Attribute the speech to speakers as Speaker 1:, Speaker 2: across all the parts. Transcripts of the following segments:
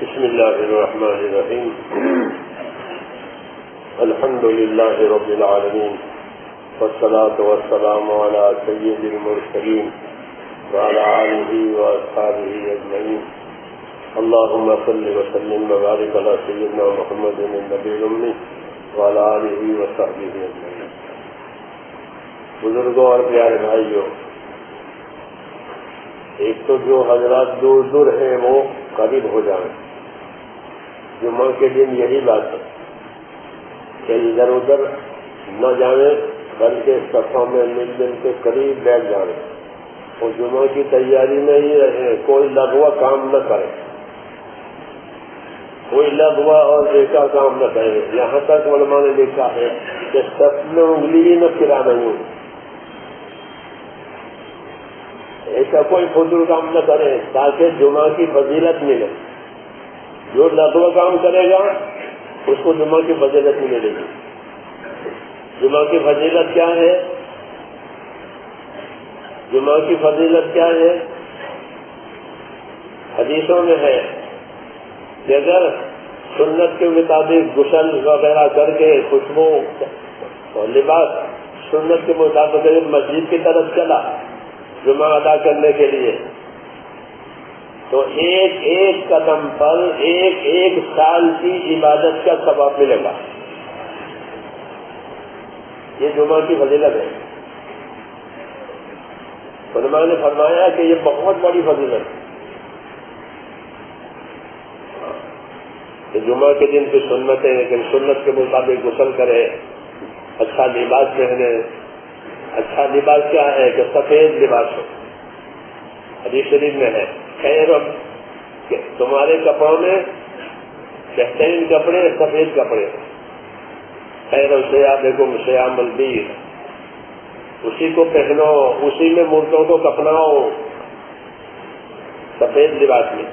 Speaker 1: بسم اللہ الرحمن الرحیم الحمد للہ رب العالمین والصلاة والسلام علی سید المرسلین وعلی آلہ واصحابہ اجمعین اللہم صل وسلم وبارک علی سیدنا محمد النبی الأمی وعلی آلہ وصحبہ اجمعین۔ بزرگوں اور پیارے بھائیوں، ایک تو جو حضرات دور دور ہیں وہ قریب ہو جائیں۔ جمعہ کے دن یہی بات ہے کہ ادھر ادھر نہ جائیں بلکہ صفوں میں مل جل کے قریب بیٹھ جائیں اور جمعہ کی تیاری میں ہی رہیں، کوئی لغوا کام نہ کریں، کوئی لغوا اور ایکا کام نہ کریں۔ یہاں تک علماء نے لکھا ہے کہ صف میں انگلی ہی نہ پھرانا ہوں، ایسا کوئی فضول کام نہ کریں تاکہ جمعہ کی فضیلت ملے۔ جو لغو کام کرے گا اس کو جمعہ کی فضیلت ملے گی۔ جمعہ کی فضیلت کیا ہے؟ جمعہ کی فضیلت کیا ہے؟ حدیثوں میں ہے کہ اگر سنت کے مطابق غسل وغیرہ کر کے خوشبو اور لباس سنت کے مطابق مسجد کی طرف چلا جمعہ ادا کرنے کے لیے تو ایک ایک قدم پر ایک ایک سال کی عبادت کا ثواب ملے گا۔ یہ جمعہ کی فضیلت ہے۔ علماء نے فرمایا کہ یہ بہت بڑی فضیلت ہے کہ جمعہ کے دن کی سنت ہے کہ سنت کے مطابق غسل کرے، اچھا لباس پہنے۔ اچھا لباس کیا ہے کہ سفید لباس ہو۔ حدیث شریف میں ہے خیر کہ تمہارے کپڑوں میں بہترین کپڑے سفید کپڑے، خیر ثیابکم ثیاب البیض، اسی کو پہنو، اسی میں مردوں کو کفناؤ، سفید لباس میں۔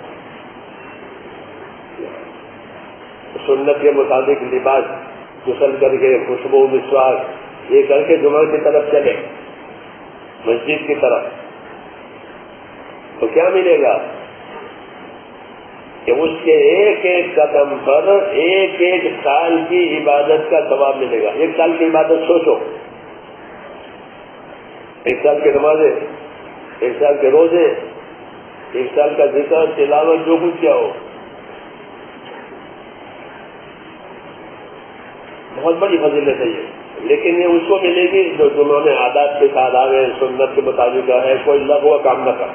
Speaker 1: سنت کے مطابق لباس غسل کر کے خوشبو مسواک یہ کر کے جمعہ کی طرف چلے، مسجد کی طرف، تو کیا ملے گا کہ اس کے ایک ایک قدم پر ایک ایک سال کی عبادت کا ثواب ملے گا۔ ایک سال کی عبادت سوچو، ایک سال کی نمازیں، ایک سال کے روزے، ایک سال کا ذکر تلاوت جو کچھ کیا ہو، بہت بڑی فضیلت ہے یہ۔ لیکن یہ اس کو ملے گی جو جمعہ میں عادات کے ساتھ آوے، سنت کے مطابق ہے، کوئی لغو کام نہ کر۔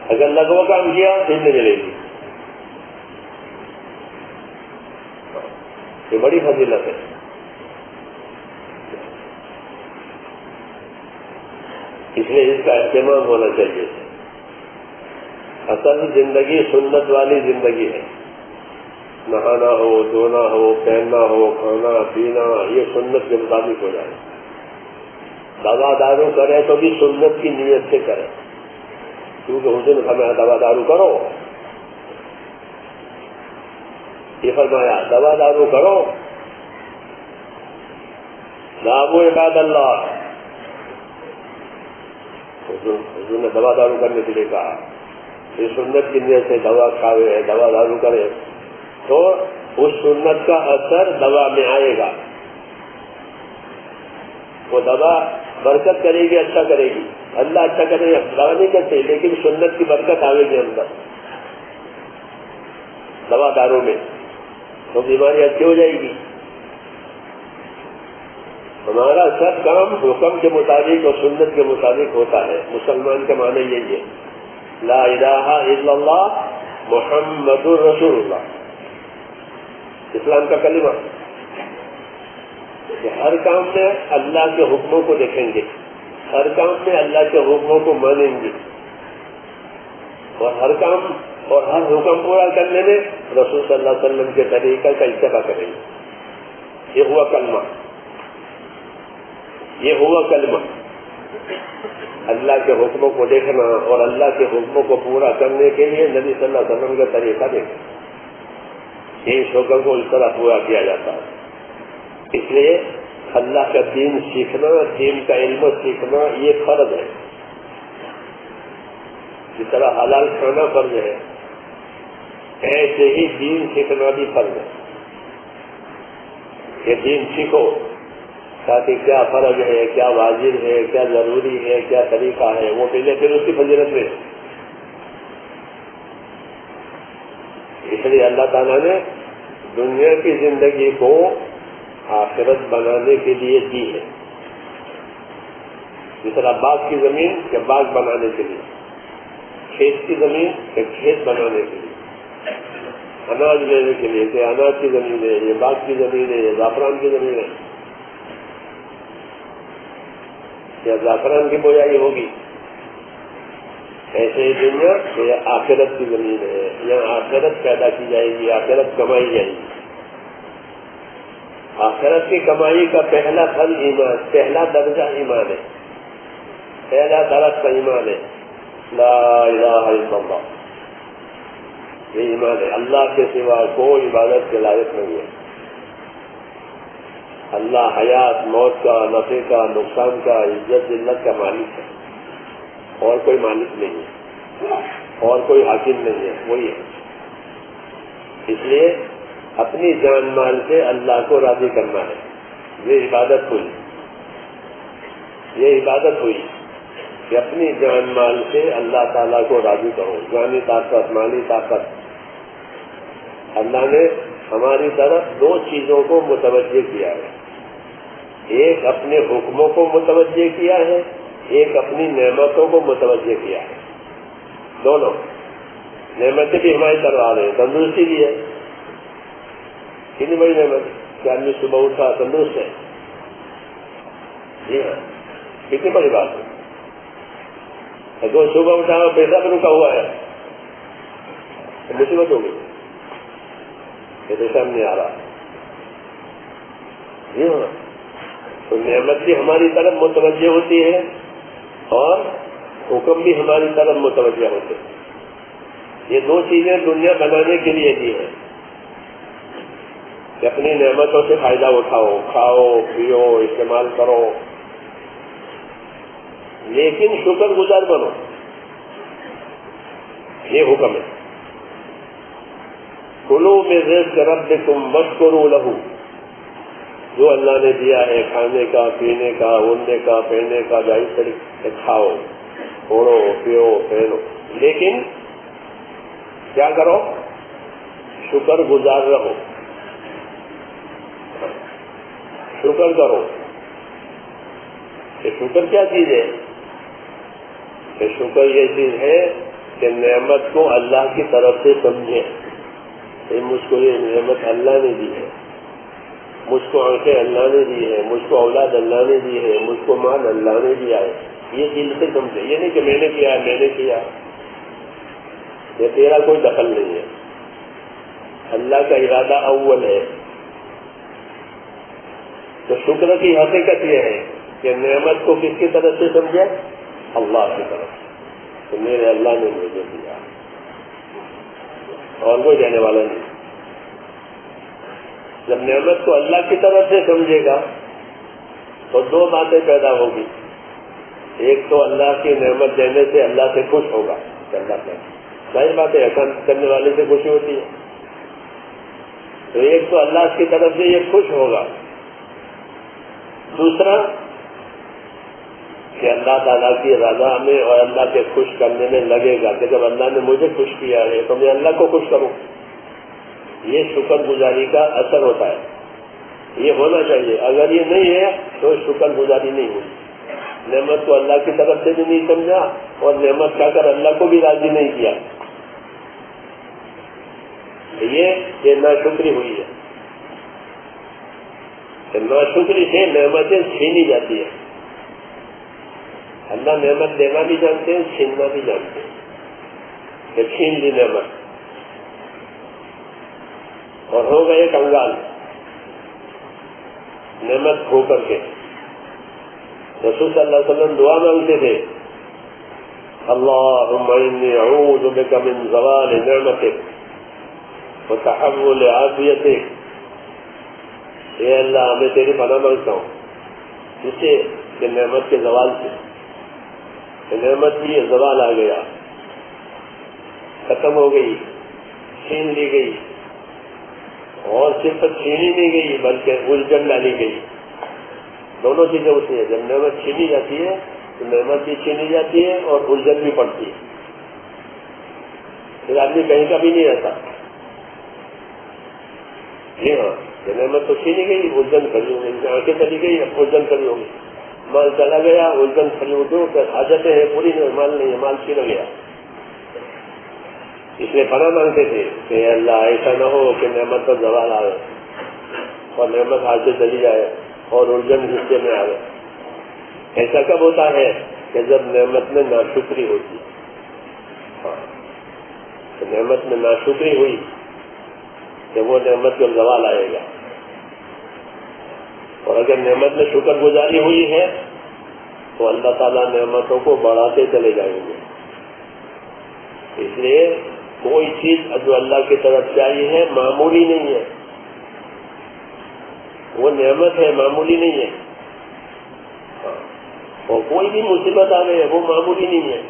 Speaker 1: اگر لغو کام کیا پھر نہیں ملے گی۔ یہ بڑی فضیلت ہے۔ اس لیے اس کا اہتمام ہونا چاہیے۔ اصل زندگی سنت والی زندگی ہے۔ نہانا ہو، دھونا ہو، پہننا ہو، کھانا پینا یہ سنت کے مطابق ہو جائے۔ دوا دارو کرے تو بھی سنت کی نیت سے کرے، کیونکہ حضور نے فرمایا دوا دارو کرو، یہ فرمایا دوا دارو کرو، دعو عباد اللہ، حضور نے دوا دارو کرنے کے لیے کہا۔ یہ سنت کی نیت سے دوا کھاوے، دوا دارو کرے تو اس سنت کا اثر دوا میں آئے گا، وہ دوا برکت کرے گی، اچھا کرے گی۔ اللہ اچھا کرے گا، دوا نہیں کرتے لیکن سنت کی برکت آئے گی اندر دوا داروں میں، تو بیماری اچھی ہو جائے گی۔ ہمارا سب کام حکم کے مطابق اور سنت کے مطابق ہوتا ہے۔ مسلمان کے معنی یہی ہے، لا الہ الا اللہ محمد رسول اللہ، اسلام کا کلمہ کہ ہر کام میں اللہ کے حکموں کو دیکھیں گے، ہر کام میں اللہ کے حکموں کو مانیں گے، اور ہر کام اور ہر حکم پورا کرنے میں رسول صلی اللہ علیہ وسلم کے طریقہ کا اتباع کریں گے۔ یہ ہوا کلمہ، یہ ہوا کلمہ، اللہ کے حکموں کو دیکھنا اور اللہ کے حکموں کو پورا کرنے کے لیے نبی صلی اللہ علیہ وسلم کا طریقہ دیکھنا، ان شوقوں کو اس طرح پورا کیا جاتا ہے۔ اس لیے اللہ کا دین سیکھنا، دین کا علم سیکھنا یہ فرض ہے۔ جس طرح حلال کھانا فرض ہے ایسے ہی دین سیکھنا بھی فرض ہے کہ دین سیکھو تاکہ کیا فرض ہے، کیا واجب ہے، کیا ضروری ہے، کیا طریقہ ہے، وہ پہلے پھر اس کی فضیلت میں. اس لیے اللہ تعالیٰ نے دنیا کی زندگی کو آخرت بنانے کے لیے دی ہے. جس طرح باغ کی زمین کہ باغ بنانے کے لیے، کھیت کی زمین کہ کھیت بنانے کے لیے، اناج لینے کے لیے کہ اناج کی زمین ہے، یہ باغ کی زمین ہے، یہ زعفران کی زمین ہے، یا زعفران کی بویائی ہوگی. ایسے ہی دنیا کہ یہ آخرت کی زمین ہے، یہاں آخرت پیدا کی جائے گی، آخرت کمائی جائے گی. آخرت کی کمائی کا پہلا پھل ایمان، پہلا درجہ ایمان ہے، پہلا درجہ ایمان ہے. لا الہ الا اللہ، یہ ایمان ہے. اللہ کے سوا کوئی عبادت کے لائق نہیں ہے. اللہ حیات، موت کا، نفع کا، نقصان کا، عزت ذلت کا مالک ہے، اور کوئی مالک نہیں ہے، اور کوئی حاکم نہیں ہے، وہی ہے. اس لیے اپنی جان مال سے اللہ کو راضی کرنا ہے. یہ عبادت ہوئی، یہ عبادت ہوئی کہ اپنی جان مال سے اللہ تعالیٰ کو راضی کرو. جانی طاقت، مالی طاقت. اللہ نے ہماری طرف دو چیزوں کو متوجہ کیا ہے، ایک اپنے حکموں کو متوجہ کیا ہے، ایک اپنی نعمتوں کو متوجہ کیا ہے. دونوں نعمتیں بھی ہماری طرف آ رہے ہیں. تندرستی بھی ہے، کتنی بڑی نعمت کہ آدمی صبح اٹھا تندرست ہے. جی ہاں، کتنی بڑی بات ہے. اگر صبح اٹھا پیسہ بھی رکا ہوا ہے تو مصیبت ہوگی، یہ پیسہ نہیں آ رہا. جی ہاں، تو نعمت بھی ہماری طرف متوجہ ہوتی ہے اور حکم بھی ہماری طرف متوجہ ہوتے ہیں. یہ دو چیزیں دنیا بنانے کے لیے دی ہیں کہ اپنی نعمتوں سے فائدہ اٹھاؤ، کھاؤ، پیو، استعمال کرو، لیکن شکر گزار بنو. یہ حکم ہے. کلوا من رزق ربکم واشکروا لہ. جو اللہ نے دیا ہے کھانے کا، پینے کا، اڑنے کا، پہننے کا، جائز طریقے سے کھاؤ، اوڑھو، پیو، پہنو، لیکن کیا کرو؟ شکر گزار رہو، شکر کرو. کہ شکر کیا چیز ہے؟ کہ شکر یہ چیز ہے کہ نعمت کو اللہ کی طرف سے سمجھے. مجھ کو یہ نعمت اللہ نے دی ہے، مجھ کو آنکھیں اللہ نے دی ہے، مجھ کو اولاد اللہ نے دی ہے، مجھ کو مال اللہ نے دیا ہے. یہ دل سے سمجھے. یہ نہیں کہ میں نے کیا، میں نے کیا، یہ تیرا کوئی دخل نہیں ہے. اللہ کا ارادہ اول ہے. تو شکر کی حقیقت یہ ہے کہ نعمت کو کس کی طرف سے سمجھے؟ اللہ کی طرف سے. تو میرے اللہ نے مجھے دیا اور کوئی دینے والا نہیں. جب نعمت کو اللہ کی طرف سے سمجھے گا تو دو باتیں پیدا ہوگی. ایک تو اللہ کی نعمت دینے سے اللہ سے خوش ہوگا کہ اللہ کا ظاہر بات ہے، احسان کرنے والے سے خوشی ہوتی ہے. تو ایک تو اللہ کی طرف سے یہ خوش ہوگا. دوسرا کہ اللہ تعالیٰ کی رضا میں اور اللہ کے خوش کرنے میں لگے گا کہ جب اللہ نے مجھے خوش کیا ہے تو میں اللہ کو خوش کروں. یہ شکر گزاری کا اثر ہوتا ہے. یہ ہونا چاہیے. اگر یہ نہیں ہے تو شکر گزاری نہیں ہوئی. نعمت کو اللہ کی طرف سے بھی نہیں سمجھا اور نعمت کھا کر اللہ کو بھی راضی نہیں کیا. یہ ناشکری ہوئی ہے. ناشکری سے نعمتیں چھینی جاتی ہے. اللہ نعمت دینا بھی جانتے ہیں، چھیننا بھی جانتے ہیں. کہ چھین لی نعمت اور ہو گئے کنگال نعمت کھو کر کے. رسول صلی اللہ علیہ وسلم دعا مانگتے تھے، اللہم انی اعوذ بک من زوال نعمتک وتحول عافیتک. اے اللہ میں تیری پناہ مانگتا ہوں جس سے کہ نعمت کے زوال سے. کہ نعمت کی زوال آ گیا، ختم ہو گئی، چھین لی گئی، اور صرف چھینی نہیں گئی بلکہ الجھن ڈالی گئی. دونوں چیزیں ہوتی ہیں. جب نعمت چھینی جاتی ہے تو نعمت بھی چھینی جاتی ہے اور الجھن بھی پڑتی ہے. پھر آدمی کہیں کا بھی نہیں رہتا. جی ہاں، یہ نعمت تو چھینی گئی، الجھن کھڑی ہو گئی. آنکھیں چلی گئی، الجھن کھڑی ہو گئی. مال چلا گیا، الجھن کھڑی ہو گئی. پھر حاجتیں ہیں پوری نہیں، مال نہیں ہے، مال چھین گیا. اس لیے پناہ مانگتے تھے کہ اللہ ایسا نہ ہو کہ نعمت پر زوال آئے اور نعمت ہاتھ سے چلی جائے اور الجھن حصے میں آئے. ایسا کب ہوتا ہے کہ جب نعمت میں ناشکری ہوتی ہے. ہاں، تو نعمت میں ناشکری ہوئی کہ وہ نعمت کا زوال آئے گا. اور اگر نعمت میں شکر گزاری ہوئی ہے تو اللہ تعالیٰ نعمتوں کو بڑھاتے چلے جائیں گے. اس لیے کوئی چیز جو اللہ کی طرف سے آئی ہے معمولی نہیں ہے. وہ نعمت ہے، معمولی نہیں ہے. اور کوئی بھی مصیبت آ گئی ہے وہ معمولی نہیں ہے.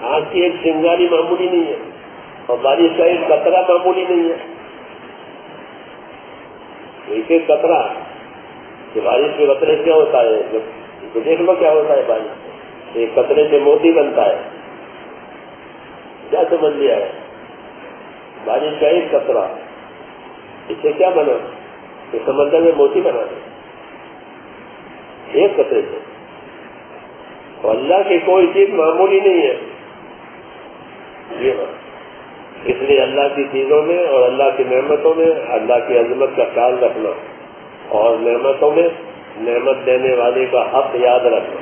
Speaker 1: آج کی ایک چنگاری معمولی نہیں ہے، اور بارش کا ایک قطرہ معمولی نہیں ہے. ایک ایک قطرہ، کہ بارش کے قطرے کیا ہوتا ہے، جب دیکھ لو کیا ہوتا ہے بارش. ایک قطرے سے موتی بنتا ہے. کیا سمجھ لیا ہے؟ بارش کا ایک قطرہ، اس سے کیا بنا؟ کہ سمندر میں موتی بنا دے ایک قطرے سے. اور اللہ کی کوئی چیز معمولی نہیں ہے. جی ہاں، اس لیے اللہ کی چیزوں میں اور اللہ کی نعمتوں میں اللہ کی عظمت کا خیال رکھنا، اور نعمتوں میں نعمت دینے والے کا حق یاد رکھنا.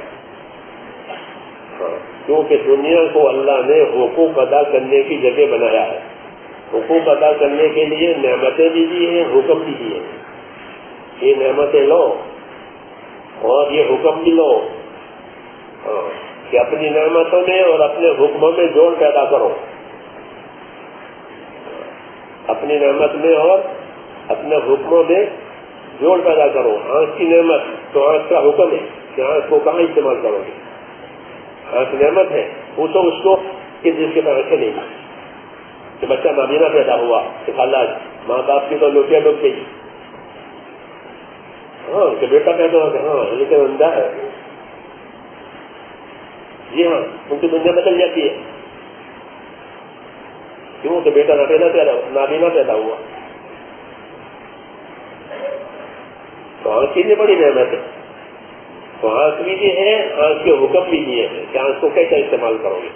Speaker 1: ہاں، کیونکہ دنیا کو اللہ نے حقوق ادا کرنے کی جگہ بنایا ہے. حقوق ادا کرنے کے لیے نعمتیں بھی دی ہیں، حکم بھی دیے ہیں. یہ نعمتیں لو اور یہ حکم بھی لو کہ اپنی نعمتوں میں اور اپنے حکموں میں جوڑ پیدا کرو. اپنی نعمت میں اور اپنے حکموں میں جوڑ پیدا کرو. آنکھ کی نعمت تو آنکھ کا حکم ہے کہ آنکھ کو کہاں استعمال کرو گے. آنکھ نعمت ہے، پوچھو اس کو کہ جس کے پاس آنکھیں نہیں، کہ بچہ نابینا پیدا ہوا کہ خالہ ماں باپ کی تو لوٹیاں ڈوب گئی. ہاں، کہ بیٹا پیدا ہو گیا، ہاں لیکن اندھا ہے. جی ہاں، ان کی دنیا بدل جاتی ہے. کیوں کہ بیٹا نابینا پیدا ہوا. تو آنکھ کی بڑی نعمت ہے. تو آنکھ بھی دی ہے، آنکھ کے حکم بھی دیے ہیں کہ آنکھ کو کیسا استعمال کرو گے.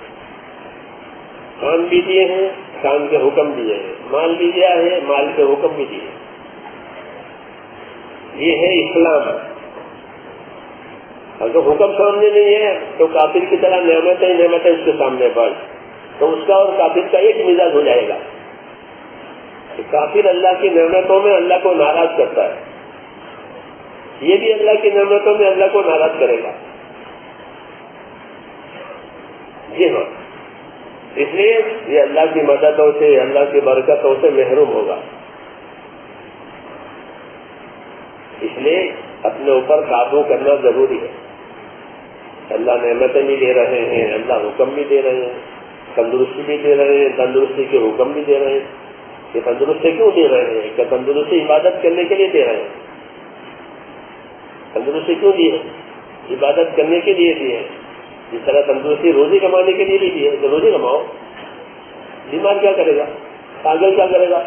Speaker 1: کان بھی دیے ہیں، کان کے حکم دیے ہیں. مال بھی دیا ہے، مال کے حکم بھی دیے. یہ ہے اسلام. اگر حکم سامنے نہیں ہے تو کافر کی طرح نعمتیں اس کے سامنے بڑھ، تو اس کا اور کافر کا ایک مزاج ہو جائے گا. کافر اللہ کی نعمتوں میں اللہ کو ناراض کرتا ہے، یہ بھی اللہ کی نعمتوں میں اللہ کو ناراض کرے گا. جی ہاں، اس لیے یہ اللہ کی مددوں سے، اللہ کی برکتوں سے محروم ہوگا. اس لیے اپنے اوپر قابو کرنا ضروری ہے. اللہ نعمتیں بھی دے رہے ہیں، اللہ حکم بھی دے رہے ہیں، تندرستی بھی دے رہے ہیں، تندرستی کے حکم بھی دے رہے ہیں. یہ تندرستی کیوں دے رہے ہیں؟ کہ تندرستی عبادت کرنے کے لیے دے رہے ہیں. تندرستی کیوں دی ہے؟ عبادت کرنے کے لیے دی ہے. جس طرح تندرستی روزی کمانے کے لیے بھی دی ہے کہ روزی کماؤ. بیمار کیا کرے گا؟ پاگل کیا کرے گا؟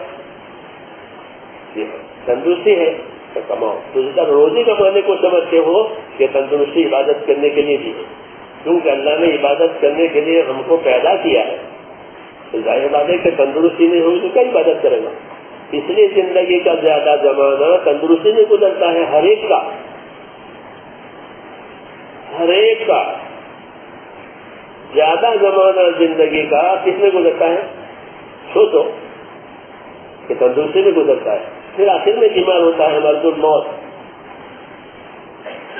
Speaker 1: جی ہاں، تندرستی ہے تو کماؤ. تو جس طرح روزی کمانے کو سمجھتے ہو کہ تندرستی عبادت کرنے کے لیے بھی ہے، کیونکہ اللہ نے عبادت کرنے کے لیے ہم کو پیدا کیا ہے. تو ظاہر بات ہے کہ تندرستی نہیں ہوگی تو کیا عبادت کرے گا. اس لیے زندگی کا زیادہ زمانہ تندرستی میں گزرتا ہے. ہر ایک کا زیادہ زمانہ زندگی کا کس میں گزرتا ہے؟ سوچو کہ تندرستی میں گزرتا ہے. پھر آخر میں بیمار ہوتا ہے، مرد الموت.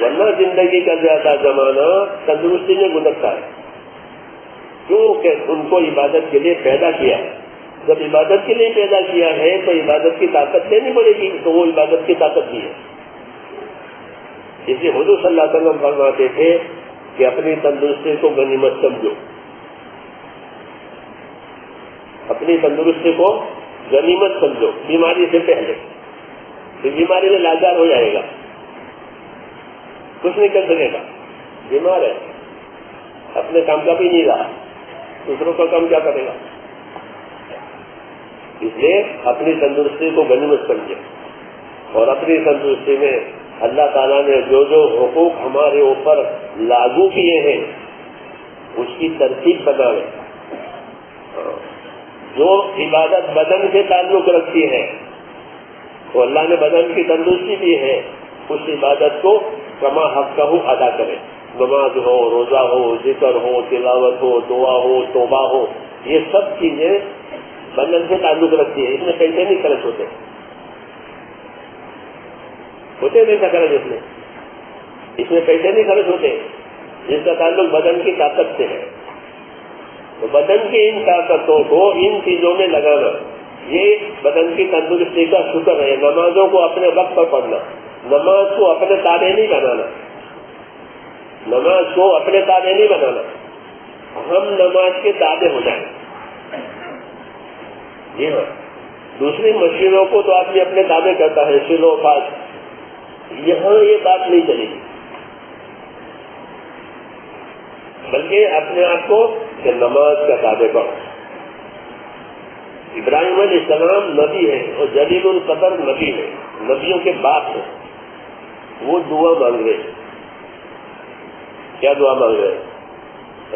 Speaker 1: ورنہ زندگی کا زیادہ زمانہ تندرستی میں گزرتا ہے، کیونکہ ان کو عبادت کے لیے پیدا کیا ہے. جب عبادت کے لیے پیدا کیا ہے تو عبادت کی طاقت دینی پڑے گی، تو وہ عبادت کی طاقت بھی ہے. اس لیے حضور صلی اللہ علیہ وسلم فرماتے تھے کہ اپنی تندرستی کو غنیمت سمجھو. اپنی تندرستی کو غنیمت سمجھو بیماری سے پہلے، پھر بیماری میں لاچار ہو جائے گا، کچھ نہیں کر سکے گا، بیمار ہے، اپنے کام کا بھی نہیں رہا، دوسروں کا کام کیا کرے گا؟ اس لیے اپنی تندرستی کو غنیمت سمجھے، اور اپنی تندرستی میں اللہ تعالیٰ نے جو جو حقوق ہمارے اوپر لاگو کیے ہیں اس کی ترتیب بنائے. جو عبادت بدن سے تعلق رکھتی ہے تو اللہ نے بدن کی تندرستی دی ہے، اس عبادت کو کما حق کا ادا کرے. نماز ہو، روزہ ہو، ذکر ہو، تلاوت ہو، دعا ہو، توبہ ہو، یہ سب چیزیں بدن سے تعلق رکھتی ہے. اس میں پیسے نہیں خرچ ہوتے نہیں خرچ اس میں پیسے نہیں خرچ ہوتے، جس کا تعلق بدن کی طاقت سے ہے. تو بدن کی ان طاقتوں کو ان چیزوں میں لگانا، یہ بدن کی تندرستی کا شکر ہے. نمازوں کو اپنے وقت پر پڑھنا، نماز کو اپنے تابع نہیں بنانا، نماز کو اپنے تابع نہیں بنانا، ہم نماز کے تابع ہو جائیں. جی ہاں، دوسری مشینوں کو تو آدمی اپنے تابع کرتا ہے، سلو فاسٹ، یہاں یہ بات نہیں چلے گی، بلکہ اپنے آپ کو کہ نماز کا تابع کرو. ابراہیم علیہ السلام نبی ہے اور جلیل القدر نبی ہے، نبیوں کے باپ ہیں. وہ دعا مانگ رہے، کیا دعا مانگ رہے؟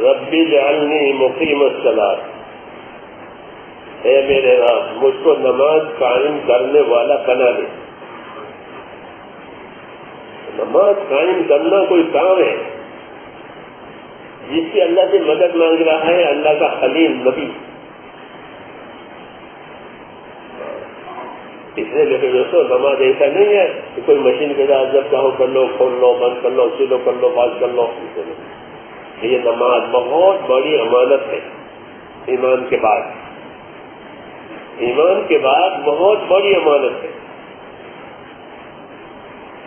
Speaker 1: ربی جعلنی مقیم الصلاۃ، اے میرے رب مجھ کو نماز قائم کرنے والا بنا دے. نماز قائم کرنا کوئی کام ہے جس کی اللہ سے مدد مانگ رہا ہے اللہ کا خلیل نبی. اس لیے لیکن دوستوں نماز ایسا نہیں ہے کہ کوئی مشین کے ساتھ جب چاہو کر لو، کھول لو، بند کر لو، سیدھو کر لو، پاس کر لو. یہ نماز بہت بڑی امانت ہے. ایمان کے بعد بہت بڑی امانت ہے.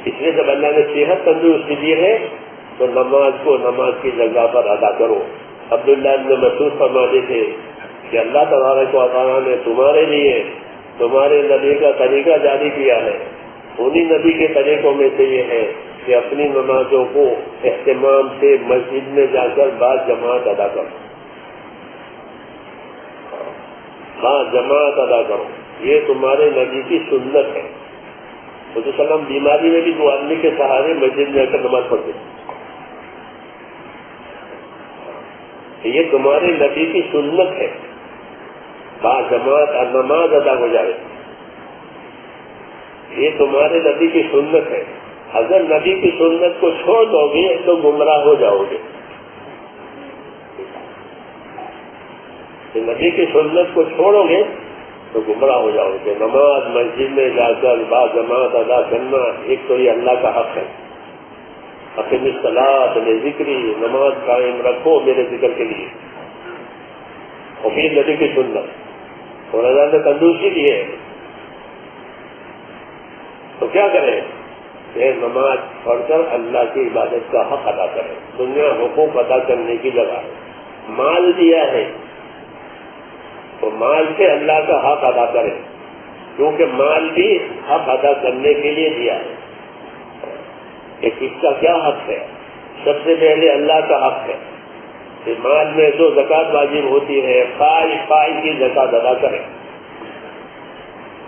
Speaker 1: اس لیے جب اللہ نے صحت تندرستی دی ہے تو نماز کو نماز کی جگہ پر ادا کرو. عبداللہ ابن مسعود فرماتے تھے کہ اللہ تبارک و تعالیٰ نے تمہارے لیے تمہارے نبی کا طریقہ جاری کیا ہے. انہی نبی کے طریقوں میں سے یہ ہے کہ اپنی نمازوں کو اہتمام سے مسجد میں جا کر بعد جماعت ادا کرو، جماعت ادا کرو. یہ تمہارے نبی کی سنت ہے. حضور صلی اللہ علیہ وسلم بیماری میں بھی دو آدمی کے سہارے مسجد میں آ کر نماز پڑھتے. یہ تمہارے نبی کی سنت ہے، جماعت نماز ادا ہو جائے. یہ تمہارے نبی کی سنت ہے. اگر نبی کی سنت کو چھوڑ دو گے تو گمراہ ہو جاؤ گے. نبی کی سنت کو چھوڑو گے تو گمراہ ہو جاؤ گے. نماز مسجد میں جا کر با جماعت ادا کرنا ایک تو یہ اللہ کا حق ہے. اقیم الصلاۃ لذکری، نماز قائم رکھو میرے ذکر کے لیے. اور پھر نبی کی سنت، اور اللہ نے تندرستی دی ہے تو کیا کریں؟ یہ نماز پڑھ کر اللہ کی عبادت کا حق ادا کریں. دنیا حقوق ادا کرنے کی جگہ ہے. مال دیا ہے تو مال سے اللہ کا حق ادا کریں، کیونکہ مال بھی حق ادا کرنے کے لیے دیا ہے. اس کا کیا حق ہے؟ سب سے پہلے اللہ کا حق ہے کہ مال میں جو زکوٰۃ واجب ہوتی ہے فائل کی زکوٰۃ ادا کریں.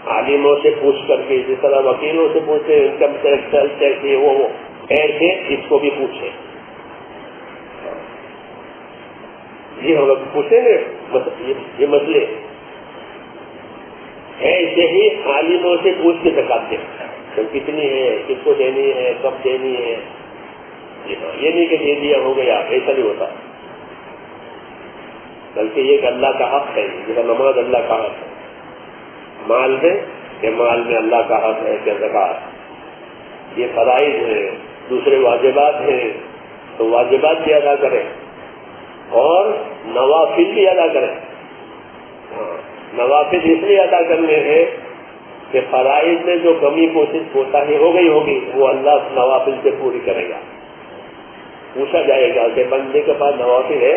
Speaker 1: عالموں سے پوچھ کر کے، جس طرح وکیلوں سے پوچھتے انکم ٹیکس وہ ایسے اس کو بھی پوچھیں. یہ ہم لوگ پوچھیں گے یہ مسئلے ایسے ہی عالموں سے پوچھ کے زکوٰۃ دیں تو کتنی ہے، کس کو دینی ہے، کب دینی ہے. یہ نہیں کہ دے دیا ہو گیا، ایسا نہیں ہوتا. بلکہ یہ کہ اللہ کا حق ہے. جیسا نماز اللہ کا حق ہے، مال میں کہ مال میں اللہ کا حق ہے کہ زکوٰۃ. یہ فرائض ہیں. دوسرے واجبات ہیں تو واجبات بھی ادا کریں اور نوافل بھی ادا کریں. نوافل اس لیے ادا کرنے ہیں کہ فرائض میں جو کمی کوشش کوتاہی ہو گئی ہوگی وہ اللہ نوافل سے پوری کرے گا. پوچھا جائے گا کہ بندے کے پاس نوافل ہے،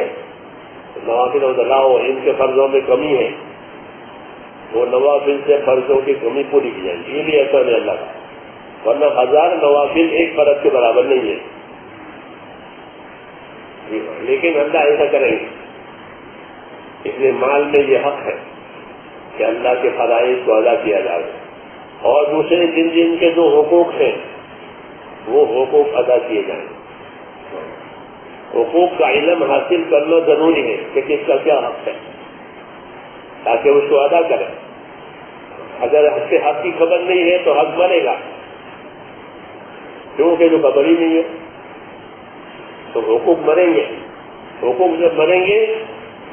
Speaker 1: نوافل لاؤ، ان کے فرضوں میں کمی ہے وہ نوافل سے فرضوں کی کمی پوری کی جائے گی. یہ بھی احسان ہے اللہ کا, ورنہ 1000 نوافل ایک فرض کے برابر نہیں ہے. لیکن اللہ ایسا کریں گے. اس لیے مال میں یہ حق ہے کہ اللہ کے فرائض کو ادا کیا جائے, اور دوسرے جن جن کے جو حقوق ہیں وہ حقوق ادا کیے جائیں. حقوق کا علم حاصل کرنا ضروری ہے کہ کس کا کیا حق ہے, تاکہ اس کو ادا کریں. اگر اس کے حق کی خبر نہیں ہے تو حق مرے گا, کیونکہ جو خبر ہی نہیں ہے تو حقوق مریں گے. حقوق جب مریں گے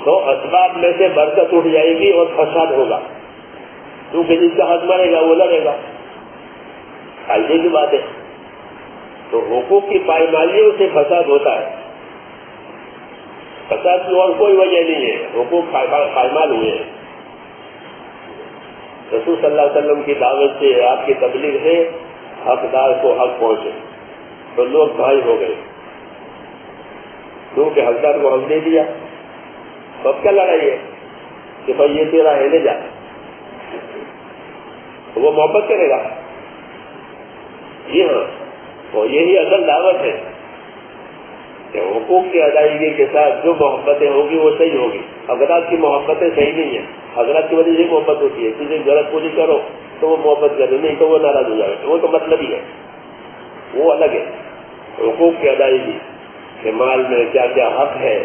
Speaker 1: تو اسباب میں سے برکت اٹھ جائے گی اور فساد ہوگا, کیونکہ جس کا حق مرے گا وہ لڑے گا. فائدے کی بات ہے. تو حقوق کی پائمالیوں سے فساد ہوتا ہے. فساد کی اور کوئی وجہ نہیں ہے, حقوق پائمال ہوئے ہیں. رسول صلی اللہ علیہ وسلم کی دعوت سے, آپ کی تبلیغ سے حقدار کو حق پہنچے تو لوگ بھائی ہو گئے, کیونکہ حقدار کو حق دے دیا. تو اب کیا لڑائی ہے کہ بھائی یہ تیرا ہے, لے جا. وہ محبت کرے گا. جی ہاں, اور یہی اصل دعوت ہے کہ حقوق کی ادائیگی کے ساتھ جو محبتیں ہوگی وہ صحیح ہوگی. حضرات کی محبتیں صحیح نہیں ہیں. حضرات کی وجہ سے محبت ہوتی ہے, کسی کی ضرورت پوری کرو تو وہ محبت کرے, نہیں تو وہ ناراض ہو جائے. وہ تو مطلب ہی ہے, وہ الگ ہے. حقوق کی ادائیگی کہ مال میں کیا کیا حق ہے,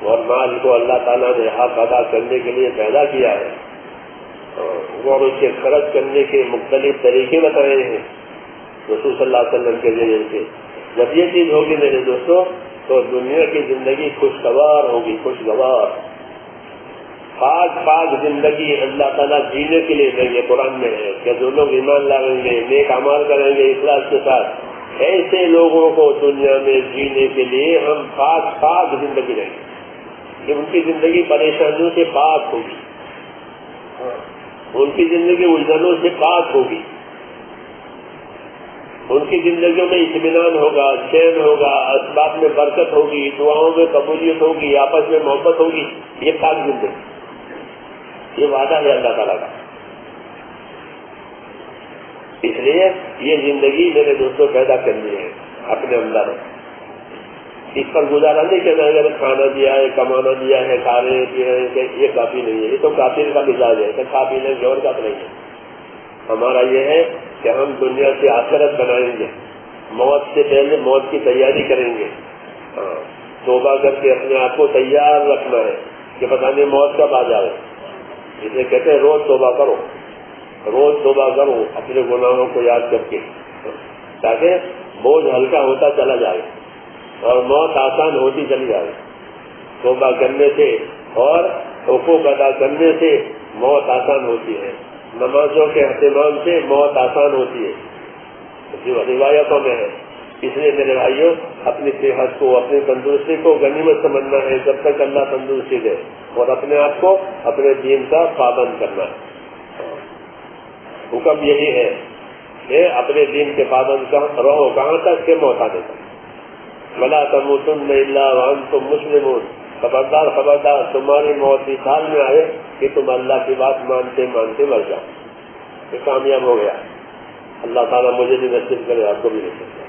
Speaker 1: اور مال کو اللہ تعالیٰ نے حق ادا کرنے کے لیے پیدا کیا ہے, اور اس کے خرچ کرنے کے مختلف طریقے بتائے ہیں رسول صلی اللہ علیہ وسلم کے ذریعے سے. جب یہ چیز ہوگی میرے دوستوں تو دنیا کی زندگی خوشگوار ہوگی. خوشگوار پاک پاک زندگی اللہ تعالیٰ جینے کے لیے دیں گے. قرآن میں ہے کہ جو لوگ ایمان لائیں گے, نیک اعمال کریں گے اخلاص کے ساتھ, ایسے لوگوں کو دنیا میں جینے کے لیے ہم پاک پاک زندگی دیں گے کہ ان کی زندگی پریشانیوں سے پاک ہوگی, ان کی زندگی الجھنوں سے پاک ہوگی, ان کی زندگیوں میں اطمینان ہوگا, چین ہوگا, اسباب میں برکت ہوگی, دعاؤں میں قبولیت ہوگی, آپس میں محبت ہوگی. یہ پاک زندگی, یہ وعدہ ہے اللہ تعالیٰ کا. اس لیے یہ زندگی میرے دوستوں پیدا کرنی ہے اپنے اندر. اس پر گزارا نہیں کہ اگر کھانا دیا ہے, کمانا دیا ہے, کھا رہے پی رہے ہیں, یہ کافی نہیں ہے. یہ تو کافر کا مزاج ہے کہ کھا پی لیں گے اور کافی نہیں ہے. ہمارا یہ ہے کہ ہم دنیا سے آخرت بنائیں گے, موت سے پہلے موت کی تیاری کریں گے. توبہ کر کے اپنے آپ کو تیار رکھنا ہے کہ پتہ نہیں موت کب آ جائے. جسے کہتے ہیں روز توبہ کرو, روز توبہ کرو اپنے گناہوں کو یاد کر کے, تاکہ بوجھ ہلکا ہوتا چلا جائے اور موت آسان ہوتی چلی جائے. توبہ کرنے سے اور حقوق ادا کرنے سے موت آسان ہوتی ہے. نمازوں کے اہتمام سے موت آسان ہوتی ہے, روایتوں میں ہے. اس لیے میرے بھائیوں, اپنی صحت کو, اپنی تندرستی کو غنیمت سمجھنا ہے جب تک اللہ تندرستی دے, اور اپنے آپ کو اپنے دین کا پابند کرنا ہے. حکم یہی ہے کہ اپنے دین کے پابند رہو. کہاں تک کہ موت آنے تک. وَلَا تَمُوتُنَّ إِلَّا وَأَنْتُمْ مُسْلِمُونَ. خبردار خبردار, تمہاری موت اس حال میں آئے کہ تم اللہ کی بات مانتے مانتے مر جاؤ. یہ کامیاب ہو گیا. اللہ تعالیٰ مجھے بھی نصیب کرے, آپ کو بھی نصیب کرے.